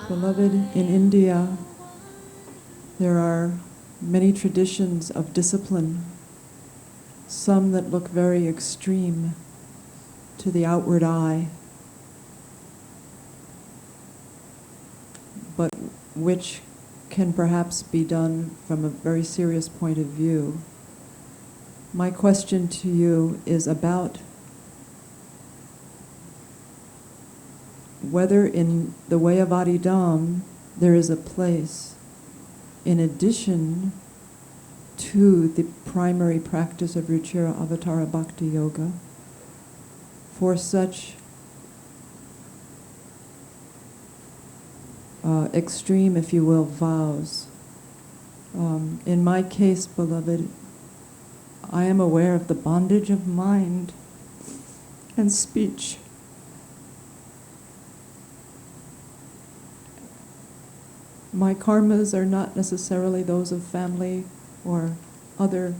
Beloved, in India, there are many traditions of discipline, some that look very extreme to the outward eye, but which can perhaps be done from a very serious point of view. My question to you is about whether in the way of Adidam there is a place, in addition to the primary practice of Ruchira Avatara Bhakti Yoga, for such extreme, if you will, vows. In my case, beloved, I am aware of the bondage of mind and speech. My karmas are not necessarily those of family or other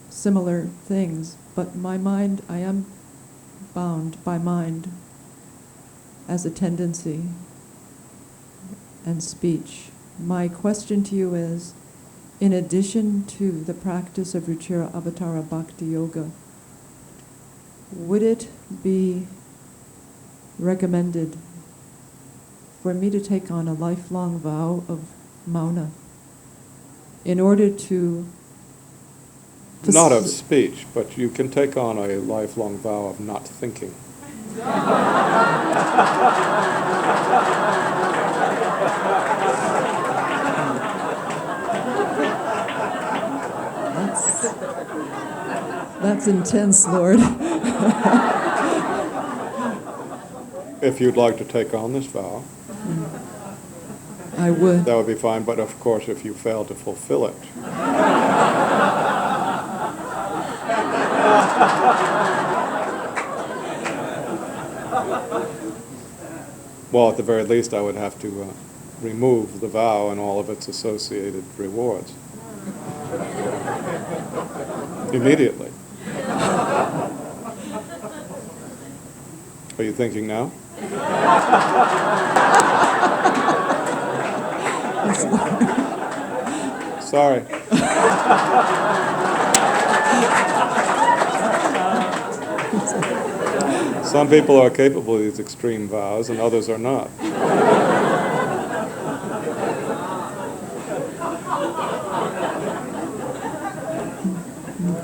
similar things, but my mind, I am bound by mind as a tendency and speech. My question to you is, in addition to the practice of Ruchira Avatara Bhakti Yoga, would it be recommended for me to take on a lifelong vow of mauna in order to... Not of speech, but you can take on a lifelong vow of not thinking. That's intense, Lord. If you'd like to take on this vow, I would. that would be fine, but of course if you fail to fulfill it, well, at the very least I would have to remove the vow and all of its associated rewards immediately. Are you thinking now? Sorry. Some people are capable of these extreme vows and others are not.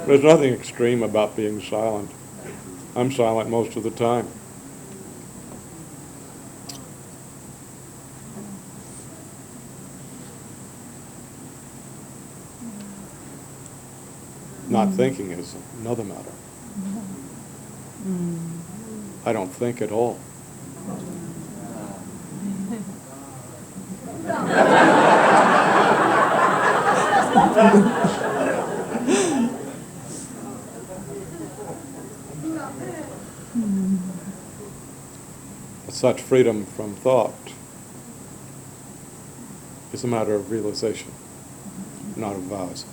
There's nothing extreme about being silent. I'm silent most of the time. Not thinking is another matter. I don't think at all. Such freedom from thought is a matter of realization, not of vows.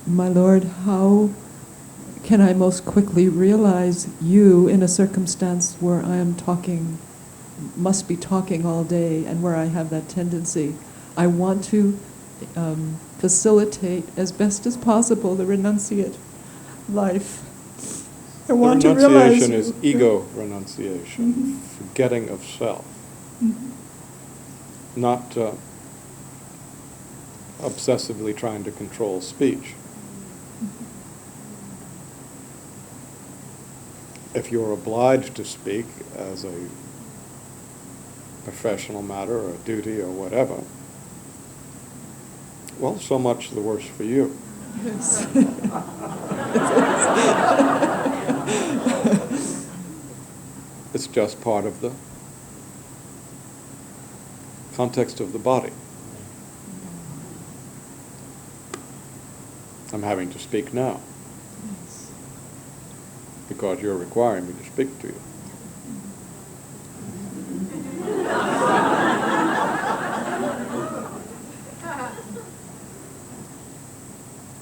My Lord, how can I most quickly realize you in a circumstance where I am talking, must be talking all day, and where I have that tendency? I want to facilitate as best as possible the renunciate life. I want to realize renunciation is ego renunciation, forgetting of self, not obsessively trying to control speech. If you're obliged to speak as a professional matter or a duty or whatever, well, so much the worse for you. Yes. It's just part of the context of the body. I'm having to speak now because you're requiring me to speak to you.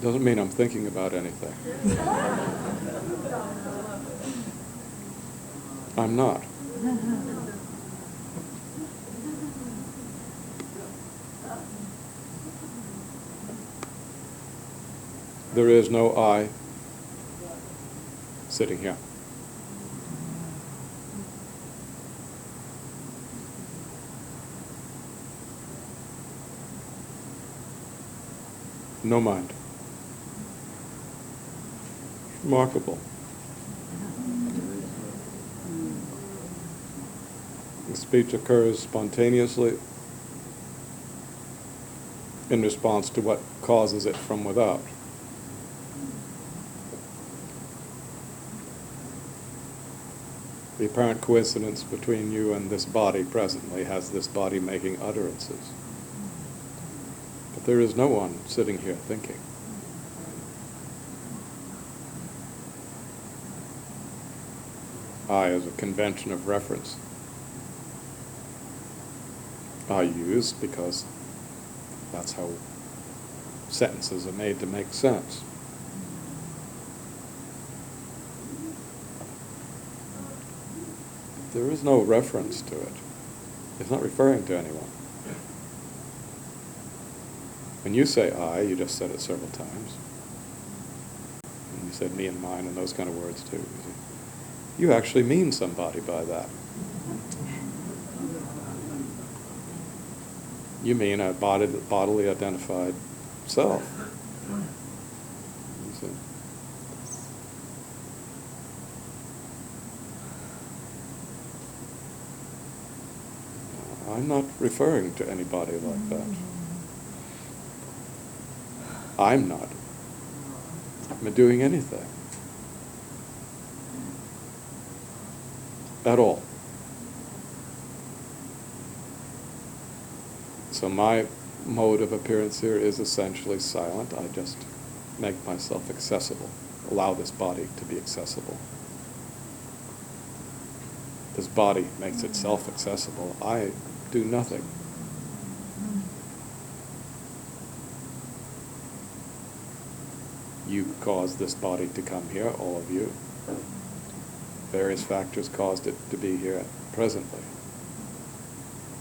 Doesn't mean I'm thinking about anything. I'm not. There is no I sitting here. No mind. Remarkable. The speech occurs spontaneously in response to what causes it from without. The apparent coincidence between you and this body presently has this body making utterances. But there is no one sitting here thinking. I is a convention of reference I use because that's how sentences are made to make sense. There is no reference to it. It's not referring to anyone. When you say I, you just said it several times. And you said me and mine and those kind of words too. You actually mean somebody by that. You mean a bodily identified self. You see? I'm not referring to anybody like that. I'm not doing anything at all. So my mode of appearance here is essentially silent. I just make myself accessible, allow this body to be accessible. This body makes itself accessible. I do nothing. You caused this body to come here, all of you. Various factors caused it to be here presently.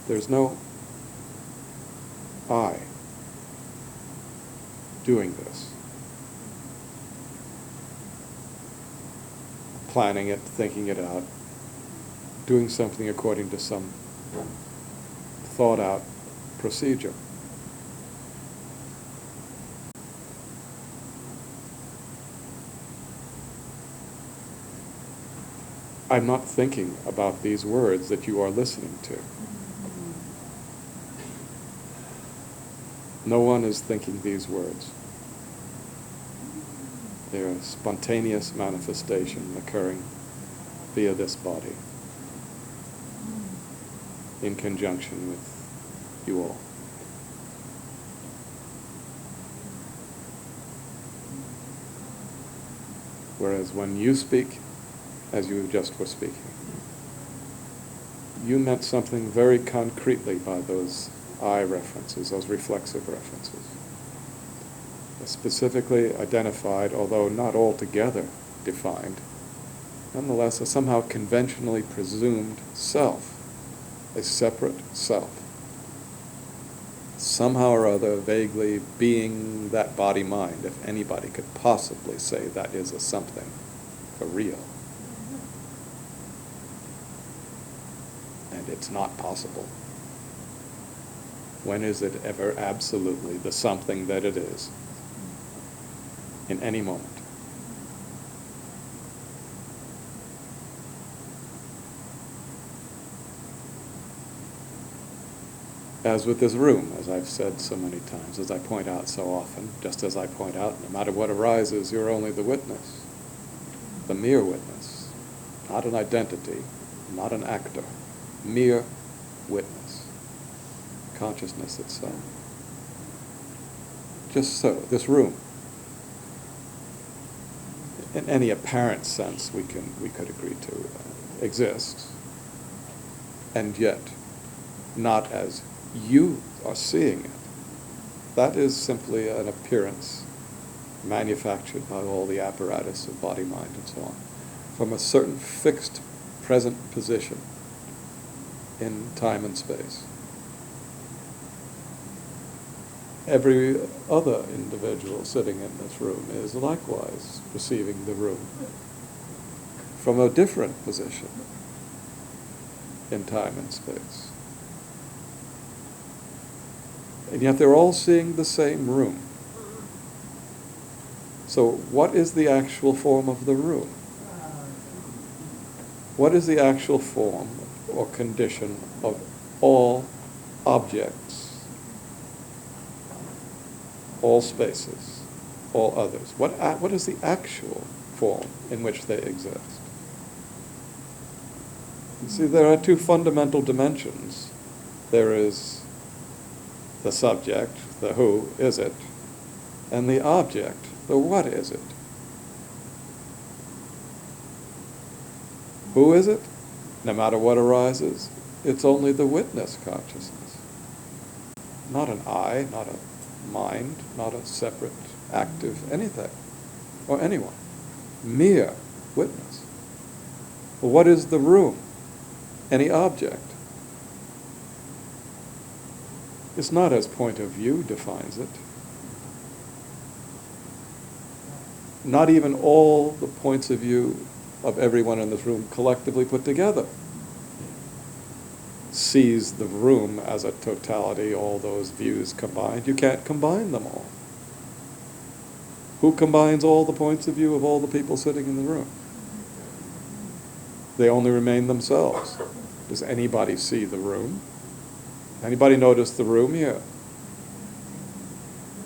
There's no I doing this. Planning it, thinking it out, doing something according to some thought out procedure. I'm not thinking about these words that you are listening to. No one is thinking these words. They're a spontaneous manifestation occurring via this body in conjunction with you all. Whereas when you speak, as you just were speaking, you meant something very concretely by those I references, those reflexive references. A specifically identified, although not altogether defined, nonetheless a somehow conventionally presumed self, a separate self. Somehow or other vaguely being that body-mind, if anybody could possibly say that is a something for real. And it's not possible. When is it ever absolutely the something that it is? In any moment. As with this room, as I've said so many times, as I point out so often, just as I point out, no matter what arises, you're only the witness, the mere witness, not an identity, not an actor, mere witness, consciousness itself. Just so, this room, in any apparent sense we could agree to, exists, and yet not as you are seeing it. That is simply an appearance manufactured by all the apparatus of body, mind, and so on, from a certain fixed present position in time and space. Every other individual sitting in this room is likewise perceiving the room from a different position in time and space. And yet they're all seeing the same room. So what is the actual form of the room? What is the actual form or condition of all objects, all spaces, all others? What is the actual form in which they exist? You see, there are two fundamental dimensions. There is the subject, the who is it, and the object, the what is it. Who is it? No matter what arises, it's only the witness consciousness. Not an I, not a mind, not a separate, active anything, or anyone. Mere witness. Well, what is the room? Any object. It's not as point of view defines it. Not even all the points of view of everyone in this room collectively put together sees the room as a totality, all those views combined. You can't combine them all. Who combines all the points of view of all the people sitting in the room? They only remain themselves. Does anybody see the room? Anybody notice the room here?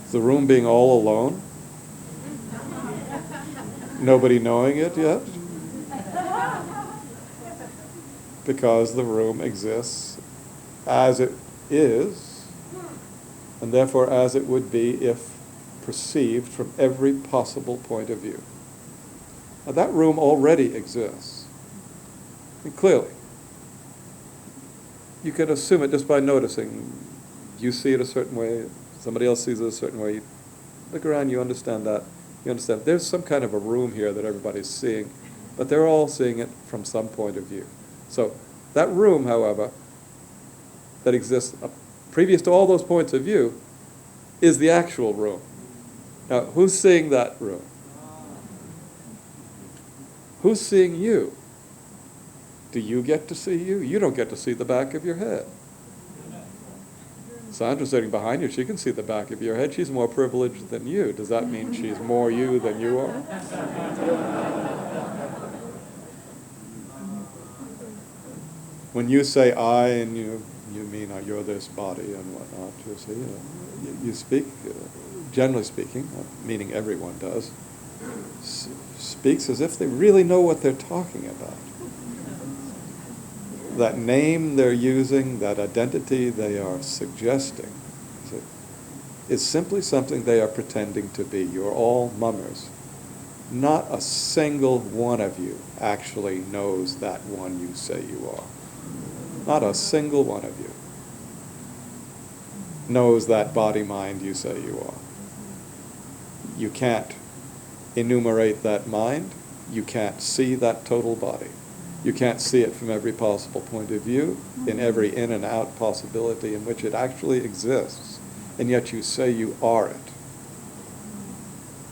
Is the room being all alone? Nobody knowing it yet? Because the room exists as it is, and therefore as it would be if perceived from every possible point of view. Now that room already exists. And clearly, you can assume it just by noticing. You see it a certain way, somebody else sees it a certain way. You look around, you understand that. You understand there's some kind of a room here that everybody's seeing, but they're all seeing it from some point of view. So that room, however, that exists previous to all those points of view is the actual room. Now, who's seeing that room? Who's seeing you? Do you get to see you? You don't get to see the back of your head. Sandra's sitting behind you. She can see the back of your head. She's more privileged than you. Does that mean she's more you than you are? When you say I and you mean you're this body and whatnot, you speak, generally speaking, meaning everyone does, speaks as if they really know what they're talking about. That name they're using, that identity they are suggesting, is simply something they are pretending to be. You're all mummers. Not a single one of you actually knows that one you say you are. Not a single one of you knows that body-mind you say you are. You can't enumerate that mind. You can't see that total body. You can't see it from every possible point of view, in every in and out possibility in which it actually exists, and yet you say you are it.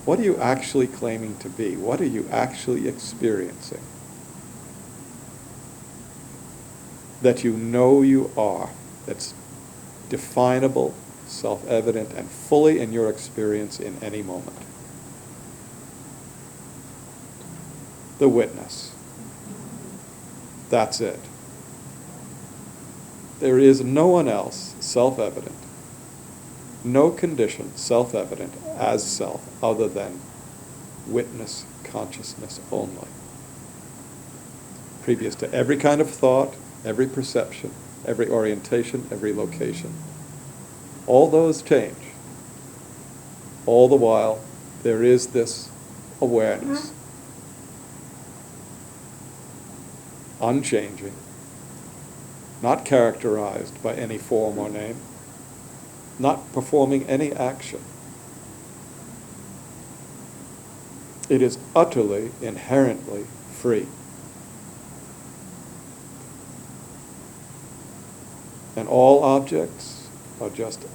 What are you actually claiming to be? What are you actually experiencing that you know you are, that's definable, self-evident, and fully in your experience in any moment? The witness. That's it. There is no one else self-evident, no condition self-evident as self other than witness consciousness only. Previous to every kind of thought, every perception, every orientation, every location. All those change. All the while, there is this awareness. Unchanging, not characterized by any form or name, not performing any action. It is utterly, inherently free. all objects are just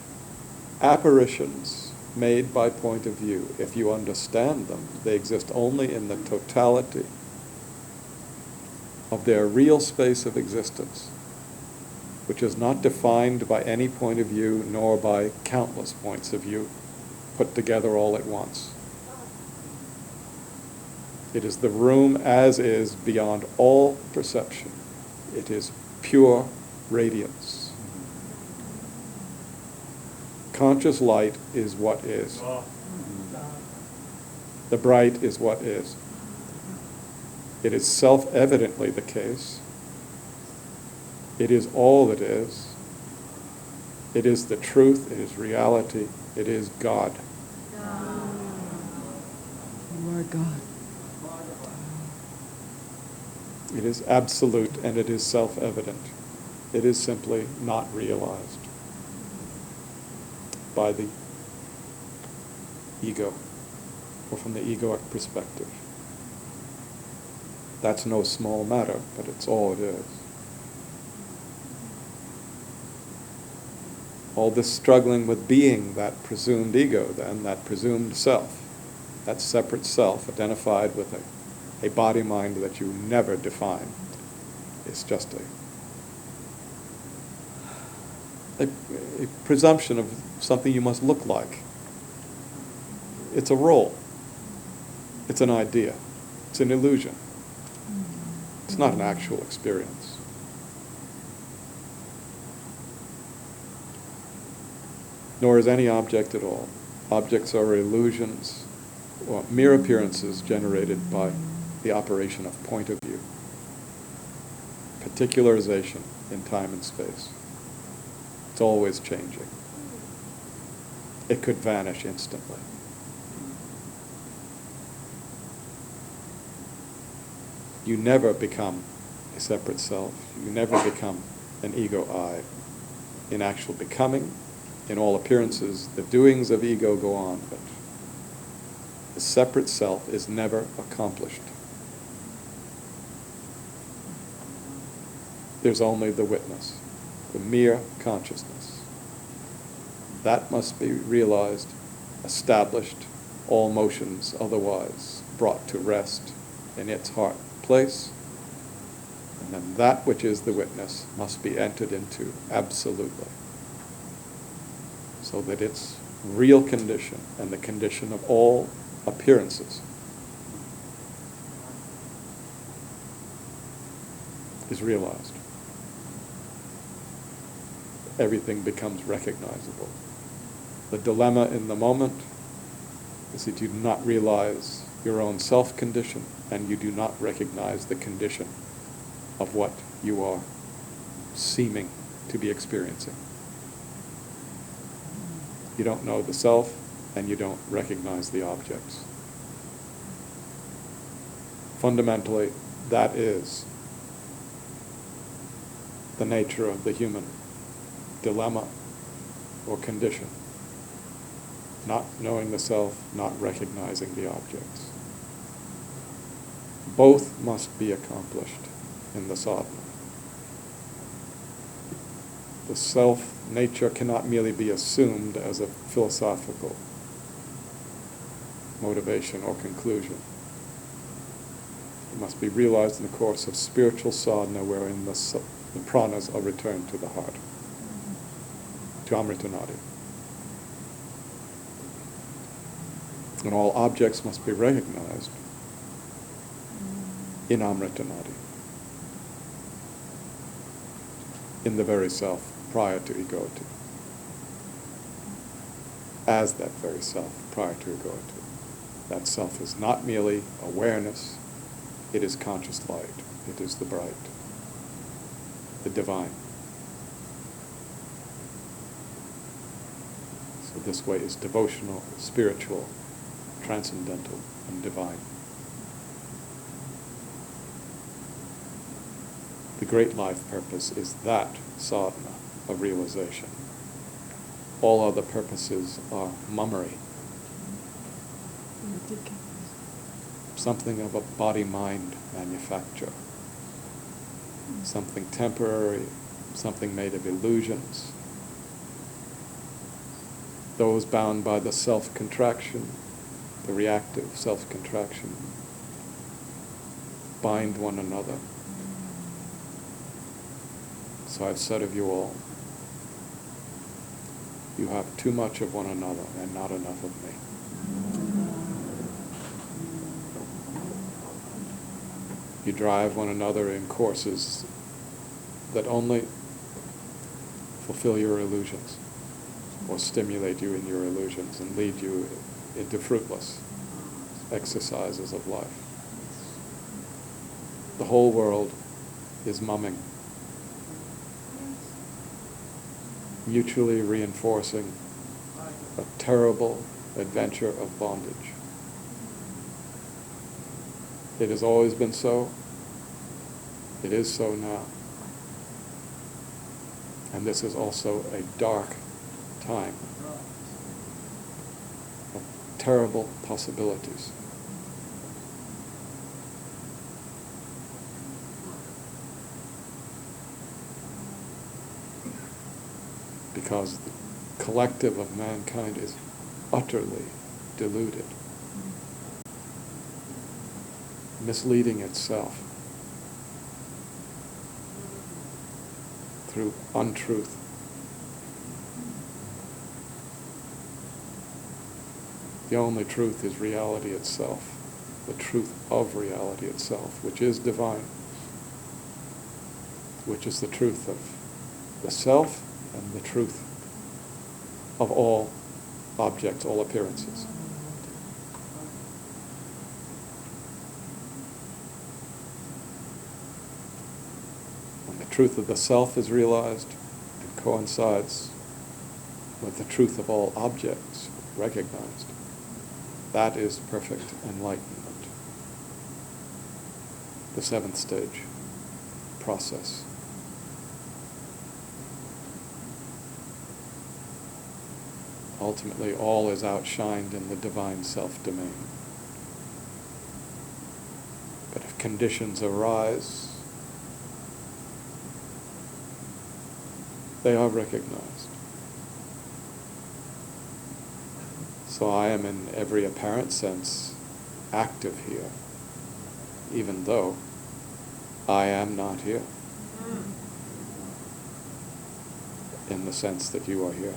apparitions made by point of view. If you understand them, they exist only in the totality of their real space of existence, which is not defined by any point of view nor by countless points of view put together all at once. It is the room as is beyond all perception. It is pure radiance. Conscious light is what is. The bright is what is. It is self-evidently the case. It is all that is. It is the truth. It is reality. It is God. You are God. It is absolute and it is self-evident. It is simply not realized by the ego or from the egoic perspective. That's no small matter, but it's all it is. All this struggling with being that presumed ego then, that presumed self, that separate self identified with a body-mind that you never define, is just a presumption of something you must look like. It's a role. It's an idea. It's an illusion. It's not an actual experience. Nor is any object at all. Objects are illusions, or mere appearances generated by the operation of point of view. Particularization in time and space. It's always changing. It could vanish instantly. You never become a separate self. You never become an ego I. In actual becoming, in all appearances, the doings of ego go on, but the separate self is never accomplished. There's only the witness, the mere consciousness. That must be realized, established, all motions otherwise brought to rest in its heart place, and then that which is the witness must be entered into absolutely, so that its real condition and the condition of all appearances is realized. Everything becomes recognizable. The dilemma in the moment is that you do not realize your own self-condition, and you do not recognize the condition of what you are seeming to be experiencing. You don't know the self, and you don't recognize the objects. Fundamentally, that is the nature of the human dilemma or condition. Not knowing the self, not recognizing the objects. Both must be accomplished in the sadhana. The self-nature cannot merely be assumed as a philosophical motivation or conclusion. It must be realized in the course of spiritual sadhana, wherein the pranas are returned to the heart, to Amritanadi. And all objects must be recognized in Amritanadi, in the very self prior to egoity, as that very self prior to egoity. That self is not merely awareness, it is conscious light, it is the bright, the divine. So this way is devotional, spiritual, transcendental, and divine. The great life purpose is that sadhana of realization. All other purposes are mummery. Something of a body-mind manufacture. Something temporary, something made of illusions. Those bound by the self-contraction, the reactive self-contraction, bind one another. So I've said of you all, you have too much of one another and not enough of me. You drive one another in courses that only fulfill your illusions or stimulate you in your illusions and lead you into fruitless exercises of life. The whole world is mumming, mutually reinforcing a terrible adventure of bondage. It has always been so. It is so now. And this is also a dark time of terrible possibilities. Because the collective of mankind is utterly deluded, misleading itself through untruth. The only truth is reality itself, the truth of reality itself, which is divine, which is the truth of the self and the truth of all objects, all appearances. When the truth of the self is realized, it coincides with the truth of all objects recognized. That is perfect enlightenment. The seventh stage process. Ultimately, all is outshined in the divine self-domain. But if conditions arise, they are recognized. So I am in every apparent sense active here, even though I am not here, in the sense that you are here.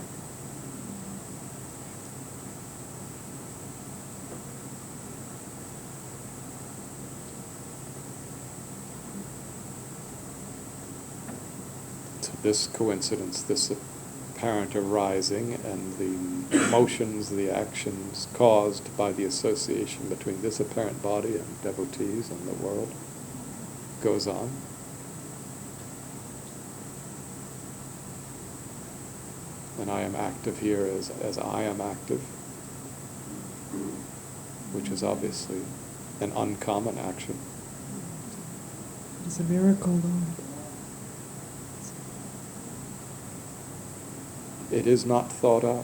This coincidence, this apparent arising, and the emotions, the actions caused by the association between this apparent body and devotees and the world goes on. And I am active here as I am active, which is obviously an uncommon action. It's a miracle, Lord. It is not thought out.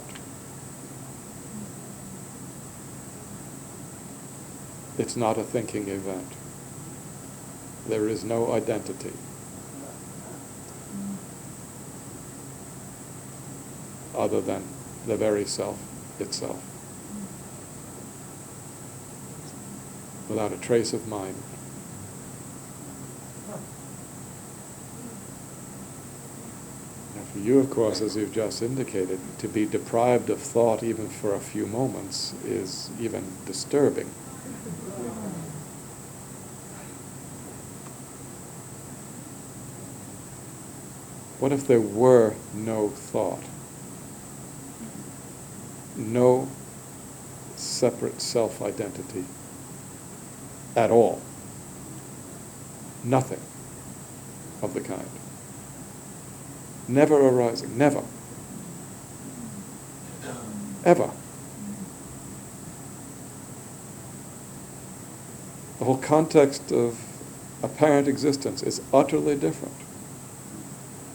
It's not a thinking event. There is no identity. Other than the very self itself. Without a trace of mind. For you, of course, as you've just indicated, to be deprived of thought even for a few moments is even disturbing. What if there were no thought? No separate self-identity at all? Nothing of the kind. Never arising, never. Ever. The whole context of apparent existence is utterly different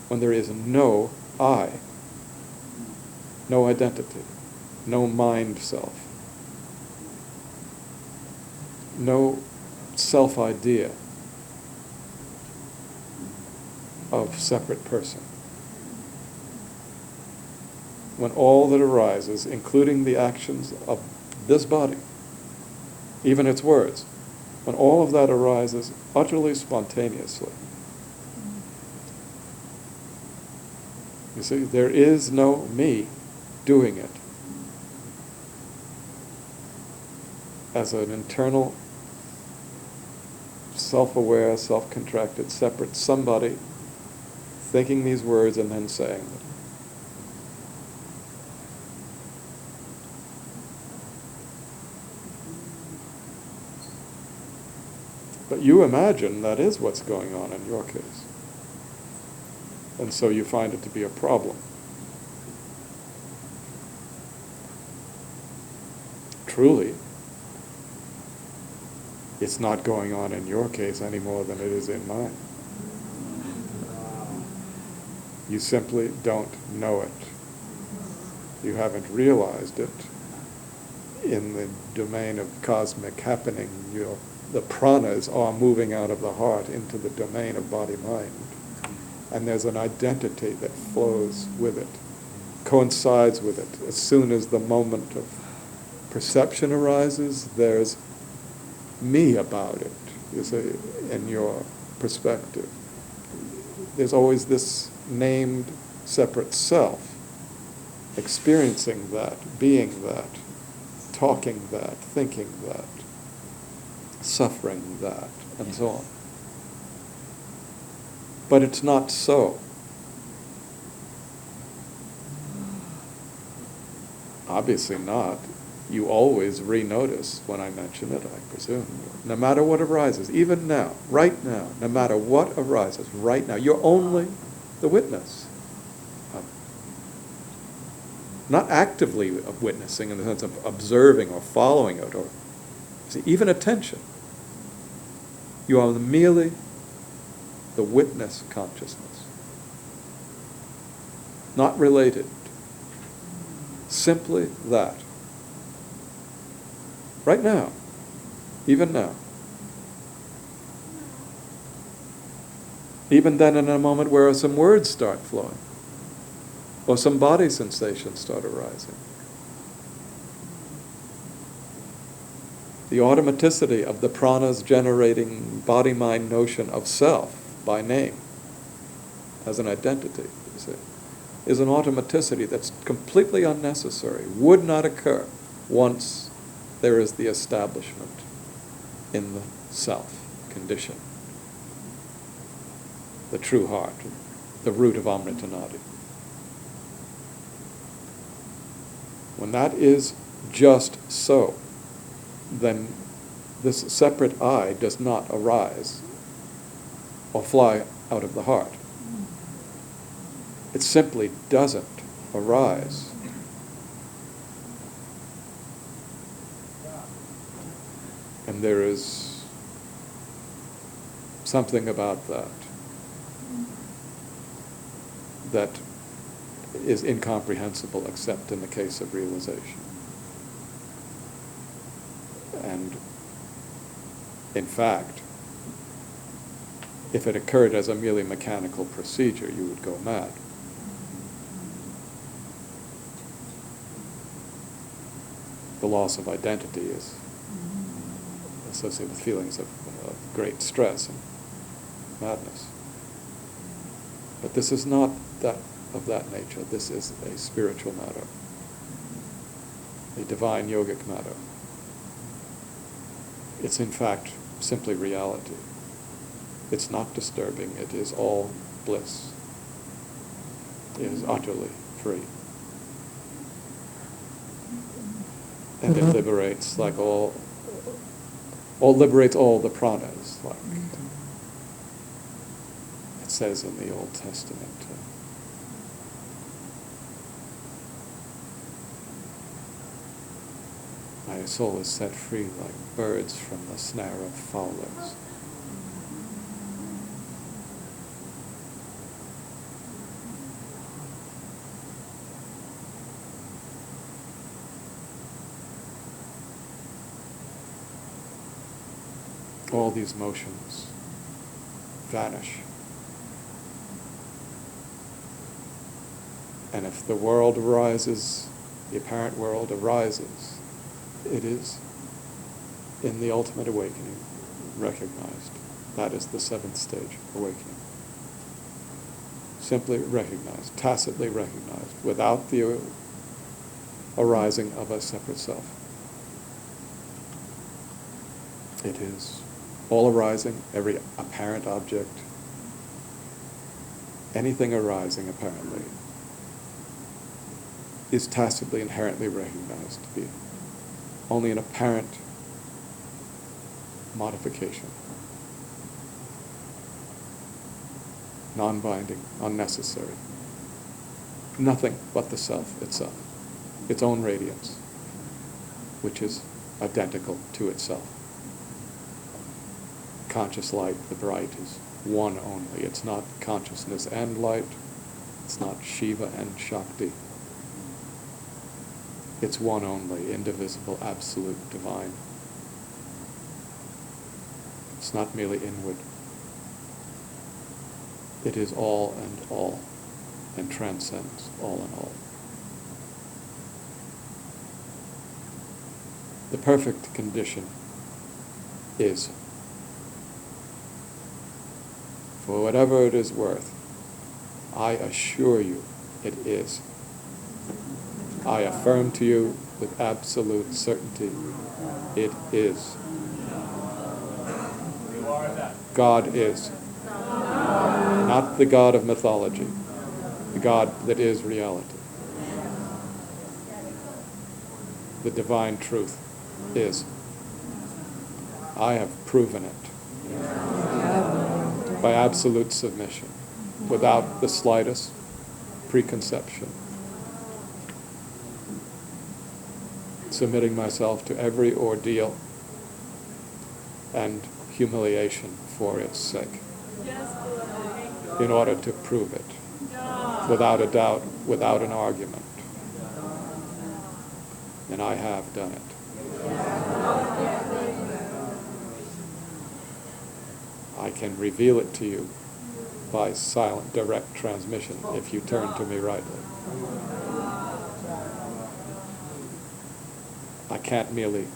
when there is no I, no identity, no mind self, no self-idea. of separate person. When all that arises, including the actions of this body, even its words, when all of that arises utterly spontaneously, you see, there is no me doing it as an internal, self-aware, self-contracted, separate somebody thinking these words and then saying them. But you imagine that is what's going on in your case. And so you find it to be a problem. Truly, it's not going on in your case any more than it is in mine. You simply don't know it. You haven't realized it in the domain of cosmic happening. The pranas are moving out of the heart into the domain of body-mind. And there's an identity that flows with it, coincides with it. As soon as the moment of perception arises, there's me about it, you see, in your perspective. There's always this named separate self, experiencing that, being that, talking that, thinking that, suffering that, and so on. But it's not so. Obviously not. You always re-notice when I mention it, I presume. No matter what arises, even now, right now, no matter what arises, right now, you're only the witness. Not actively witnessing in the sense of observing or following it, or see, even attention. You are merely the witness consciousness. Not related. Simply that. Right now. Even now. Even then, in a moment where some words start flowing, or some body sensations start arising. The automaticity of the pranas generating body-mind notion of self by name as an identity, you see, is an automaticity that's completely unnecessary, would not occur once there is the establishment in the self condition, the true heart, the root of Amritanadi. When that is just so, then this separate I does not arise or fly out of the heart. It simply doesn't arise. And there is something about that that is incomprehensible except in the case of realization. And in fact, if it occurred as a merely mechanical procedure, you would go mad. The loss of identity is associated with feelings of great stress and madness. But this is not that of that nature. This is a spiritual matter, a divine yogic matter. It's in fact simply reality. It's not disturbing. It is all bliss. It is utterly free. And it liberates like all liberates all the pranas, like it says in the Old Testament. My soul is set free like birds from the snare of fowlers. All these motions vanish And if the world arises, the apparent world arises, it is in the ultimate awakening recognized. That is the seventh stage awakening. Simply recognized, tacitly recognized, without the arising of a separate self. It is all arising, every apparent object, anything arising apparently, is tacitly inherently recognized to be only an apparent modification, non-binding, unnecessary. Nothing but the self itself, its own radiance, which is identical to itself. Conscious light, the bright, is one only. It's not consciousness and light. It's not Shiva and Shakti. It's one only, indivisible, absolute, divine. It's not merely inward. It is all, and transcends all and all. The perfect condition is, for whatever it is worth, I assure you it is. I affirm to you with absolute certainty, it is. God is. Not the God of mythology, the God that is reality. The divine truth is. I have proven it by absolute submission, without the slightest preconception, submitting myself to every ordeal and humiliation for its sake, in order to prove it, without a doubt, without an argument. And I have done it. I can reveal it to you by silent, direct transmission if you turn to me rightly. I can't merely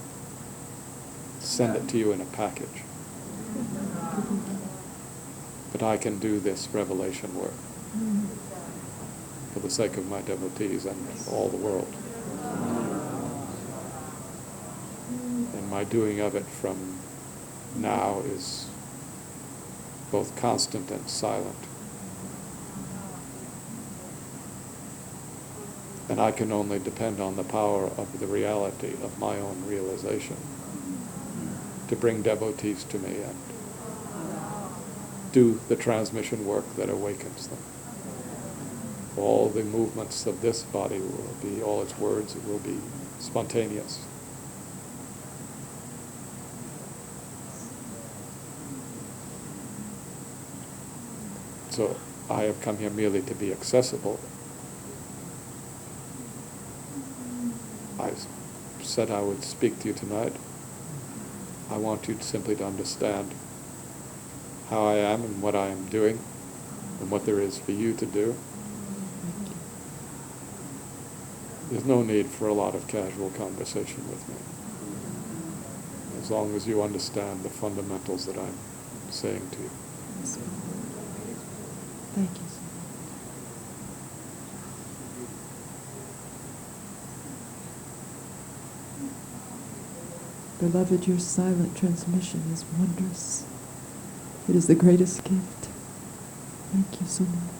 send it to you in a package, but I can do this revelation work for the sake of my devotees and all the world. And my doing of it from now is both constant and silent. And I can only depend on the power of the reality of my own realization to bring devotees to me and do the transmission work that awakens them. All the movements of this body will be, all its words, it will be spontaneous. So I have come here merely to be accessible. I said I would speak to you tonight. I want you simply to understand how I am and what I am doing and what there is for you to do. There's no need for a lot of casual conversation with me, as long as you understand the fundamentals that I'm saying to you. Thank you, sir. Beloved, your silent transmission is wondrous. It is the greatest gift. Thank you so much.